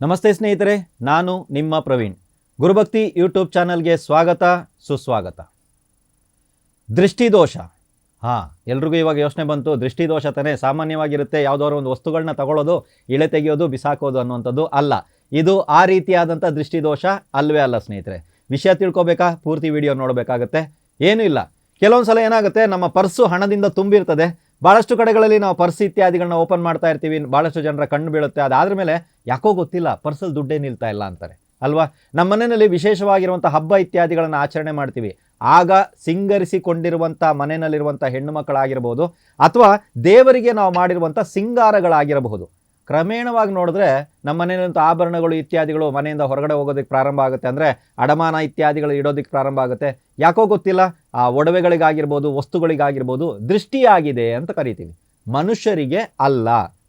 ನಮಸ್ತೆ ಸ್ನೇಹಿತರೆ, ನಾನು ನಿಮ್ಮ ಪ್ರವೀಣ್. ಗುರುಭಕ್ತಿ ಯೂಟ್ಯೂಬ್ ಚಾನಲ್ಗೆ ಸ್ವಾಗತ, ಸುಸ್ವಾಗತ. ದೃಷ್ಟಿದೋಷ. ಎಲ್ರಿಗೂ ಇವಾಗ ಯೋಚನೆ ಬಂತು, ದೃಷ್ಟಿದೋಷ ತಾನೇ ಸಾಮಾನ್ಯವಾಗಿರುತ್ತೆ, ಯಾವುದಾದ್ರು ಒಂದು ವಸ್ತುಗಳನ್ನ ತಗೊಳ್ಳೋದು, ಇಳೆ ತೆಗೆಯೋದು, ಬಿಸಾಕೋದು ಅನ್ನುವಂಥದ್ದು ಅಲ್ಲ. ಇದು ಆ ರೀತಿಯಾದಂಥ ದೃಷ್ಟಿದೋಷ ಅಲ್ವೇ ಅಲ್ಲ ಸ್ನೇಹಿತರೆ. ವಿಷಯ ತಿಳ್ಕೊಬೇಕಾ? ಪೂರ್ತಿ ವಿಡಿಯೋ ನೋಡಬೇಕಾಗತ್ತೆ. ಏನೂ ಇಲ್ಲ, ಕೆಲವೊಂದು ಸಲ ಏನಾಗುತ್ತೆ, ನಮ್ಮ ಪರ್ಸು ಹಣದಿಂದ ತುಂಬಿರ್ತದೆ. ಭಾಳಷ್ಟು ಕಡೆಗಳಲ್ಲಿ ನಾವು ಪರ್ಸ್ ಇತ್ಯಾದಿಗಳನ್ನ ಓಪನ್ ಮಾಡ್ತಾ ಇರ್ತೀವಿ, ಭಾಳಷ್ಟು ಜನರ ಕಣ್ಣು ಬೀಳುತ್ತೆ. ಅದಾದ್ರ ಮೇಲೆ ಯಾಕೋ ಗೊತ್ತಿಲ್ಲ, ಪರ್ಸಲ್ಲಿ ದುಡ್ಡೇ ನಿಲ್ತಾ ಇಲ್ಲ ಅಂತಾರೆ ಅಲ್ವಾ. ನಮ್ಮ ಮನೆಯಲ್ಲಿ ವಿಶೇಷವಾಗಿರುವಂಥ ಹಬ್ಬ ಇತ್ಯಾದಿಗಳನ್ನು ಆಚರಣೆ ಮಾಡ್ತೀವಿ. ಆಗ ಸಿಂಗರಿಸಿಕೊಂಡಿರುವಂಥ ಮನೆಯಲ್ಲಿರುವಂಥ ಹೆಣ್ಣು ಮಕ್ಕಳಾಗಿರ್ಬೋದು, ಅಥವಾ ದೇವರಿಗೆ ನಾವು ಮಾಡಿರುವಂಥ ಸಿಂಗಾರಗಳಾಗಿರಬಹುದು. ಕ್ರಮೇಣವಾಗಿ ನೋಡಿದ್ರೆ ನಮ್ಮ ಮನೆಯಲ್ಲಂಥ ಆಭರಣಗಳು ಇತ್ಯಾದಿಗಳು ಮನೆಯಿಂದ ಹೊರಗಡೆ ಹೋಗೋದಕ್ಕೆ ಪ್ರಾರಂಭ ಆಗುತ್ತೆ. ಅಂದರೆ ಅಡಮಾನ ಇತ್ಯಾದಿಗಳು ಇಡೋದಕ್ಕೆ ಪ್ರಾರಂಭ ಆಗುತ್ತೆ. ಯಾಕೋ ಗೊತ್ತಿಲ್ಲ, ಆ ಒಡವೆಗಳಿಗಾಗಿರ್ಬೋದು, ವಸ್ತುಗಳಿಗಾಗಿರ್ಬೋದು ದೃಷ್ಟಿಯಾಗಿದೆ ಅಂತ ಕರಿತೀವಿ. ಮನುಷ್ಯರಿಗೆ ಅಲ್ಲ.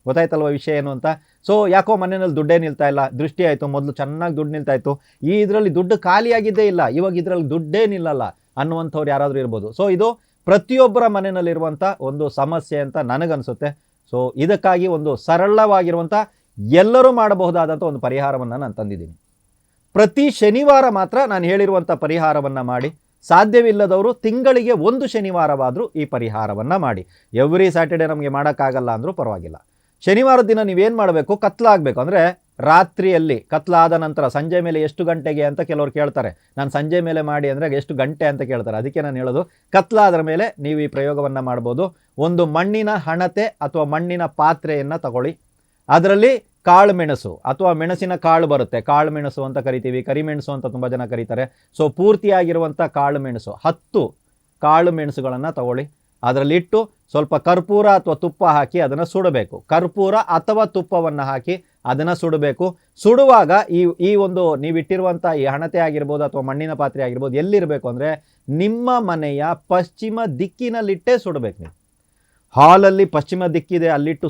ಗೊತ್ತಾಯ್ತಲ್ವ ವಿಷಯ ಏನು ಅಂತ. ಸೊ ಯಾಕೋ ಮನೆಯಲ್ಲಿ ದುಡ್ಡೇ ನಿಲ್ತಾ ಇಲ್ಲ, ದೃಷ್ಟಿ ಆಯಿತು. ಮೊದಲು ಚೆನ್ನಾಗಿ ದುಡ್ಡು ನಿಲ್ತಾ ಇತ್ತು, ಇದರಲ್ಲಿ ದುಡ್ಡು ಖಾಲಿಯಾಗಿದ್ದೇ ಇಲ್ಲ, ಇವಾಗ ಇದರಲ್ಲಿ ದುಡ್ಡೇ ನಿಲ್ಲಲ್ಲ ಅನ್ನುವಂಥವ್ರು ಯಾರಾದರೂ ಇರ್ಬೋದು. ಸೊ ಇದು ಪ್ರತಿಯೊಬ್ಬರ ಮನೆಯಲ್ಲಿರುವಂಥ ಒಂದು ಸಮಸ್ಯೆ ಅಂತ ನನಗನ್ಸುತ್ತೆ. ಸೊ ಇದಕ್ಕಾಗಿ ಒಂದು ಸರಳವಾಗಿರುವಂಥ ಎಲ್ಲರೂ ಮಾಡಬಹುದಾದಂಥ ಒಂದು ಪರಿಹಾರವನ್ನು ನಾನು ತಂದಿದ್ದೀನಿ. ಪ್ರತಿ ಶನಿವಾರ ಮಾತ್ರ ನಾನು ಹೇಳಿರುವಂಥ ಪರಿಹಾರವನ್ನು ಮಾಡಿ. ಸಾಧ್ಯವಿಲ್ಲದವರು ತಿಂಗಳಿಗೆ ಒಂದು ಶನಿವಾರವಾದರೂ ಈ ಪರಿಹಾರವನ್ನು ಮಾಡಿ. ಎವ್ರಿ ಸ್ಯಾಟರ್ಡೇ ನಮಗೆ ಮಾಡೋಕ್ಕಾಗಲ್ಲ ಅಂದರೂ ಪರವಾಗಿಲ್ಲ. ಶನಿವಾರದ ದಿನ ನೀವೇನು ಮಾಡಬೇಕು, ಕತ್ಲಾಗಬೇಕು. ಅಂದರೆ ರಾತ್ರಿಯಲ್ಲಿ ಕತ್ಲಾದ ನಂತರ ಸಂಜೆ ಮೇಲೆ ಎಷ್ಟು ಗಂಟೆಗೆ ಅಂತ ಕೆಲವರು ಕೇಳ್ತಾರೆ. ನಾನು ಸಂಜೆ ಮೇಲೆ ಮಾಡಿ ಅಂದರೆ ಎಷ್ಟು ಗಂಟೆ ಅಂತ ಕೇಳ್ತಾರೆ. ಅದಕ್ಕೆ ನಾನು ಹೇಳೋದು, ಕತ್ಲಾದ್ರ ಮೇಲೆ ನೀವು ಈ ಪ್ರಯೋಗವನ್ನು ಮಾಡ್ಬೋದು. ಒಂದು ಮಣ್ಣಿನ ಹಣತೆ ಅಥವಾ ಮಣ್ಣಿನ ಪಾತ್ರೆಯನ್ನು ತಗೊಳ್ಳಿ. ಅದರಲ್ಲಿ ಕಾಳು ಮೆಣಸು ಅಥವಾ ಮೆಣಸಿನ ಕಾಳು ಬರುತ್ತೆ, ಕಾಳು ಮೆಣಸು ಅಂತ ಕರಿತೀವಿ, ಕರಿಮೆಣಸು ಅಂತ ತುಂಬ ಜನ ಕರೀತಾರೆ. ಸೊ ಪೂರ್ತಿಯಾಗಿರುವಂಥ ಕಾಳು ಮೆಣಸು 10 ಕಾಳು ಮೆಣಸುಗಳನ್ನು ತಗೊಳ್ಳಿ. ಅದರಲ್ಲಿಟ್ಟು ಸ್ವಲ್ಪ ಕರ್ಪೂರ ಅಥವಾ ತುಪ್ಪ ಹಾಕಿ ಅದನ್ನು ಸುಡಬೇಕು. ಕರ್ಪೂರ ಅಥವಾ ತುಪ್ಪವನ್ನು ಹಾಕಿ ಅದನ್ನು ಸುಡಬೇಕು. ಸುಡುವಾಗ ಈ ಒಂದು ನೀವಿಟ್ಟಿರುವಂಥ ಈ ಹಣತೆ ಆಗಿರ್ಬೋದು ಅಥವಾ ಮಣ್ಣಿನ ಪಾತ್ರೆ ಆಗಿರ್ಬೋದು ಎಲ್ಲಿರಬೇಕು ಅಂದರೆ ನಿಮ್ಮ ಮನೆಯ ಪಶ್ಚಿಮ ದಿಕ್ಕಿನಲ್ಲಿಟ್ಟೇ ಸುಡಬೇಕು. ನೀವು ಹಾಲಲ್ಲಿ ಪಶ್ಚಿಮ ದಿಕ್ಕಿದೆ ಅಲ್ಲಿಟ್ಟು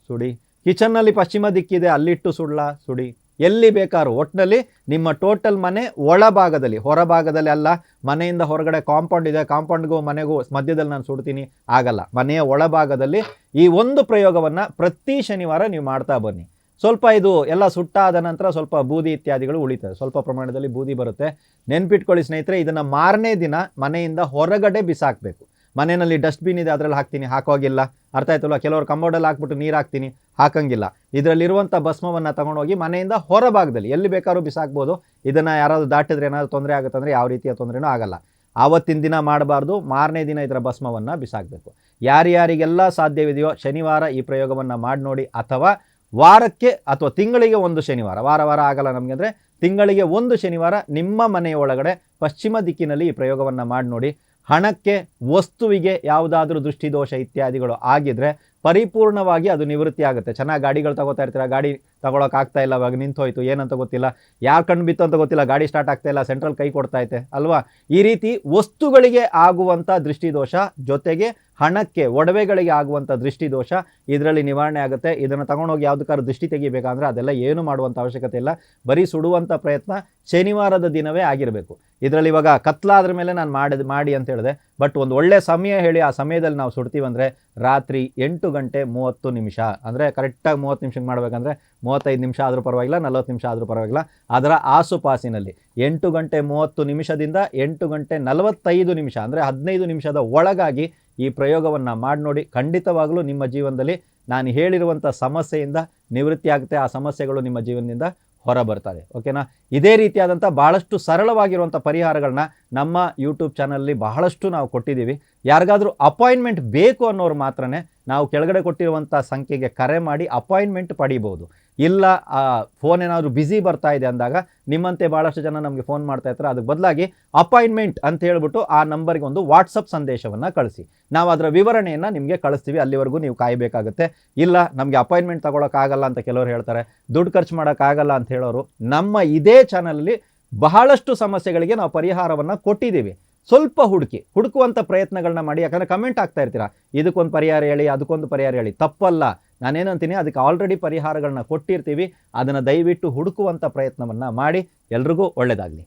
ಸುಡಿ, ಕಿಚನ್ನಲ್ಲಿ ಪಶ್ಚಿಮ ದಿಕ್ಕಿದೆ ಅಲ್ಲಿಟ್ಟು ಸುಡಿ, ಎಲ್ಲಿ ಬೇಕಾದ್ರೂ. ಒಟ್ಟಿನಲ್ಲಿ ನಿಮ್ಮ ಟೋಟಲ್ ಮನೆ ಒಳಭಾಗದಲ್ಲಿ, ಹೊರಭಾಗದಲ್ಲಿ ಅಲ್ಲ. ಮನೆಯಿಂದ ಹೊರಗಡೆ ಕಾಂಪೌಂಡ್ ಇದೆ, ಕಾಂಪೌಂಡ್ಗೂ ಮನೆಗೂ ಮಧ್ಯದಲ್ಲಿ ನಾನು ಸುಡ್ತೀನಿ, ಆಗಲ್ಲ. ಮನೆಯ ಒಳಭಾಗದಲ್ಲಿ ಈ ಒಂದು ಪ್ರಯೋಗವನ್ನು ಪ್ರತಿ ಶನಿವಾರ ನೀವು ಮಾಡ್ತಾ ಬನ್ನಿ. ಸ್ವಲ್ಪ ಇದು ಎಲ್ಲ ಸುಟ್ಟಾದ ನಂತರ ಸ್ವಲ್ಪ ಬೂದಿ ಇತ್ಯಾದಿಗಳು ಉಳಿತದೆ, ಸ್ವಲ್ಪ ಪ್ರಮಾಣದಲ್ಲಿ ಬೂದಿ ಬರುತ್ತೆ. ನೆನ್ಪಿಟ್ಕೊಳ್ಳಿ ಸ್ನೇಹಿತರೆ, ಇದನ್ನು ಮಾರನೇ ದಿನ ಮನೆಯಿಂದ ಹೊರಗಡೆ ಬಿಸಾಕಬೇಕು. ಮನೆಯಲ್ಲಿ ಡಸ್ಟ್ಬಿನ್ ಇದೆ, ಅದರಲ್ಲಿ ಹಾಕ್ತೀನಿ, ಹಾಕೋಗಿಲ್ಲ. ಅರ್ಥ ಆಯ್ತಲ್ಲ. ಕೆಲವರು ಕಂಬೌಡಲ್ಲಿ ಹಾಕ್ಬಿಟ್ಟು ನೀರು ಹಾಕ್ತೀನಿ, ಹಾಕಂಗಿಲ್ಲ. ಇದರಲ್ಲಿರುವಂಥ ಭಸ್ಮವನ್ನು ತಗೊಂಡೋಗಿ ಮನೆಯಿಂದ ಹೊರಭಾಗದಲ್ಲಿ ಎಲ್ಲಿ ಬೇಕಾದ್ರೂ ಬಿಸಾಕ್ಬೋದು. ಇದನ್ನು ಯಾರಾದರೂ ದಾಟಿದ್ರೆ ಏನಾದರೂ ತೊಂದರೆ ಆಗುತ್ತೆ ಅಂದರೆ ಯಾವ ರೀತಿಯ ತೊಂದರೆನೂ ಆಗಲ್ಲ. ಆವತ್ತಿನ ದಿನ ಮಾಡಬಾರ್ದು, ಮಾರನೇ ದಿನ ಇದರ ಭಸ್ಮವನ್ನು ಬಿಸಾಕಬೇಕು. ಯಾರ್ಯಾರಿಗೆಲ್ಲ ಸಾಧ್ಯವಿದೆಯೋ ಶನಿವಾರ ಈ ಪ್ರಯೋಗವನ್ನು ಮಾಡಿ ನೋಡಿ. ಅಥವಾ ವಾರಕ್ಕೆ ಅಥವಾ ತಿಂಗಳಿಗೆ ಒಂದು ಶನಿವಾರ, ವಾರ ಆಗಲ್ಲ ನಮಗೆ ಅಂದರೆ ತಿಂಗಳಿಗೆ ಒಂದು ಶನಿವಾರ ನಿಮ್ಮ ಮನೆಯ ಒಳಗಡೆ ಪಶ್ಚಿಮ ದಿಕ್ಕಿನಲ್ಲಿ ಈ ಪ್ರಯೋಗವನ್ನು ಮಾಡಿ ನೋಡಿ. ಹಣಕ್ಕೆ, ವಸ್ತುವಿಗೆ ಯಾವುದಾದ್ರೂ ದೃಷ್ಟಿದೋಷ ಇತ್ಯಾದಿಗಳು ಆಗಿದ್ರೆ ಪರಿಪೂರ್ಣವಾಗಿ ಅದು ನಿವೃತ್ತಿ ಆಗುತ್ತೆ. ಚೆನ್ನಾಗಿ ಗಾಡಿಗಳು ತಗೋತಾ ಇರ್ತೀರ, ಗಾಡಿ ತಗೊಳಕ್ಕಾಗ್ತಾ ಇಲ್ಲ, ಇವಾಗ ನಿಂತೋಯ್ತು, ಏನಂತ ಗೊತ್ತಿಲ್ಲ, ಯಾರು ಕಣ್ಣು ಬಿತ್ತು ಅಂತ ಗೊತ್ತಿಲ್ಲ, ಗಾಡಿ ಸ್ಟಾರ್ಟ್ ಆಗ್ತಾ ಇಲ್ಲ, ಸೆಂಟ್ರಲ್ ಕೈ ಕೊಡ್ತಾ ಐತೆ ಅಲ್ವಾ. ಈ ರೀತಿ ವಸ್ತುಗಳಿಗೆ ಆಗುವಂಥ ದೃಷ್ಟಿದೋಷ ಜೊತೆಗೆ ಹಣಕ್ಕೆ, ಒಡವೆಗಳಿಗೆ ಆಗುವಂಥ ದೃಷ್ಟಿದೋಷ ಇದರಲ್ಲಿ ನಿವಾರಣೆ ಆಗುತ್ತೆ. ಇದನ್ನು ತಗೊಂಡೋಗಿ ಯಾವುದಕ್ಕಾದ್ರೂ ದೃಷ್ಟಿ ತೆಗಿಬೇಕಂದ್ರೆ ಅದೆಲ್ಲ ಏನು ಮಾಡುವಂಥ ಅವಶ್ಯಕತೆ ಇಲ್ಲ. ಬರೀ ಸುಡುವಂಥ ಪ್ರಯತ್ನ ಶನಿವಾರದ ದಿನವೇ ಆಗಿರಬೇಕು. ಇದರಲ್ಲಿ ಇವಾಗ ಕತ್ಲಾದ್ರ ಮೇಲೆ ನಾನು ಮಾಡಿ ಅಂತ ಹೇಳಿದೆ. ಬಟ್ ಒಂದು ಒಳ್ಳೆ ಸಮಯ ಹೇಳಿ, ಆ ಸಮಯದಲ್ಲಿ ನಾವು ಸುಡ್ತೀವಂದರೆ ರಾತ್ರಿ 8:30 ಅಂದರೆ ಕರೆಕ್ಟಾಗಿ 30 ನಿಮಿಷಕ್ಕೆ ಮಾಡಬೇಕಂದ್ರೆ 35 ನಿಮಿಷ ಆದರೂ ಪರವಾಗಿಲ್ಲ, 40 ನಿಮಿಷ ಆದರೂ ಪರವಾಗಿಲ್ಲ. ಅದರ ಆಸುಪಾಸಿನಲ್ಲಿ 8:30 8:45 ಅಂದರೆ 15 ನಿಮಿಷದ ಒಳಗಾಗಿ ಈ ಪ್ರಯೋಗವನ್ನು ಮಾಡಿ ನೋಡಿ. ಖಂಡಿತವಾಗಲೂ ನಿಮ್ಮ ಜೀವನದಲ್ಲಿ ನಾನು ಹೇಳಿರುವಂಥ ಸಮಸ್ಯೆಯಿಂದ ನಿವೃತ್ತಿ ಆಗುತ್ತೆ. ಆ ಸಮಸ್ಯೆಗಳು ನಿಮ್ಮ ಜೀವನದಿಂದ ಹೊರ ಬರ್ತದೆ. ಓಕೆನಾ. ಇದೇ ರೀತಿಯಾದಂಥ ಭಾಳಷ್ಟು ಸರಳವಾಗಿರುವಂಥ ಪರಿಹಾರಗಳನ್ನ ನಮ್ಮ ಯೂಟ್ಯೂಬ್ ಚಾನಲಲ್ಲಿ ಬಹಳಷ್ಟು ನಾವು ಕೊಟ್ಟಿದ್ದೀವಿ. ಯಾರಿಗಾದರೂ ಅಪಾಯಿಂಟ್ಮೆಂಟ್ ಬೇಕು ಅನ್ನೋರು ಮಾತ್ರನೇ ನಾವು ಕೆಳಗಡೆ ಕೊಟ್ಟಿರುವಂಥ ಸಂಖ್ಯೆಗೆ ಕರೆ ಮಾಡಿ ಅಪಾಯಿಂಟ್ಮೆಂಟ್ ಪಡಿಬೋದು. ಇಲ್ಲ ಫೋನ್ ಏನಾದರೂ ಬ್ಯುಸಿ ಬರ್ತಾ ಇದೆ ಅಂದಾಗ ನಿಮ್ಮಂತೆ ಭಾಳಷ್ಟು ಜನ ನಮಗೆ ಫೋನ್ ಮಾಡ್ತಾ ಇರ್ತಾರೆ. ಅದಕ್ಕೆ ಬದಲಾಗಿ ಅಪಾಯಿಂಟ್ಮೆಂಟ್ ಅಂತ ಹೇಳ್ಬಿಟ್ಟು ಆ ನಂಬರ್ಗೆ ಒಂದು ವಾಟ್ಸಪ್ ಸಂದೇಶವನ್ನು ಕಳಿಸಿ, ನಾವು ಅದರ ವಿವರಣೆಯನ್ನು ನಿಮಗೆ ಕಳಿಸ್ತೀವಿ. ಅಲ್ಲಿವರೆಗೂ ನೀವು ಕಾಯಬೇಕಾಗುತ್ತೆ. ಇಲ್ಲ ನಮಗೆ ಅಪಾಯಿಂಟ್ಮೆಂಟ್ ತಗೊಳಕ್ಕಾಗಲ್ಲ ಅಂತ ಕೆಲವರು ಹೇಳ್ತಾರೆ, ದುಡ್ಡು ಖರ್ಚು ಮಾಡೋಕ್ಕಾಗಲ್ಲ ಅಂತ ಹೇಳೋರು, ನಮ್ಮ ಇದೇ ಚಾನಲಲ್ಲಿ ಬಹಳಷ್ಟು ಸಮಸ್ಯೆಗಳಿಗೆ ನಾವು ಪರಿಹಾರವನ್ನು ಕೊಟ್ಟಿದ್ದೀವಿ. ಸ್ವಲ್ಪ ಹುಡುಕುವಂಥ ಪ್ರಯತ್ನಗಳನ್ನ ಮಾಡಿ. ಯಾಕಂದರೆ ಕಮೆಂಟ್ ಆಗ್ತಾ ಇರ್ತೀರಾ, ಇದಕ್ಕೊಂದು ಪರಿಹಾರ ಹೇಳಿ, ಅದಕ್ಕೊಂದು ಪರಿಹಾರ ಹೇಳಿ. ತಪ್ಪಲ್ಲ, ನಾನೇನಂತೀನಿ, ಅದಕ್ಕೆ ಆಲ್ರೆಡಿ ಪರಿಹಾರಗಳನ್ನ ಕೊಟ್ಟಿರ್ತೀವಿ. ಅದನ್ನು ದಯವಿಟ್ಟು ಹುಡುಕುವಂಥ ಪ್ರಯತ್ನವನ್ನು ಮಾಡಿ. ಎಲ್ರಿಗೂ ಒಳ್ಳೆಯದಾಗಲಿ.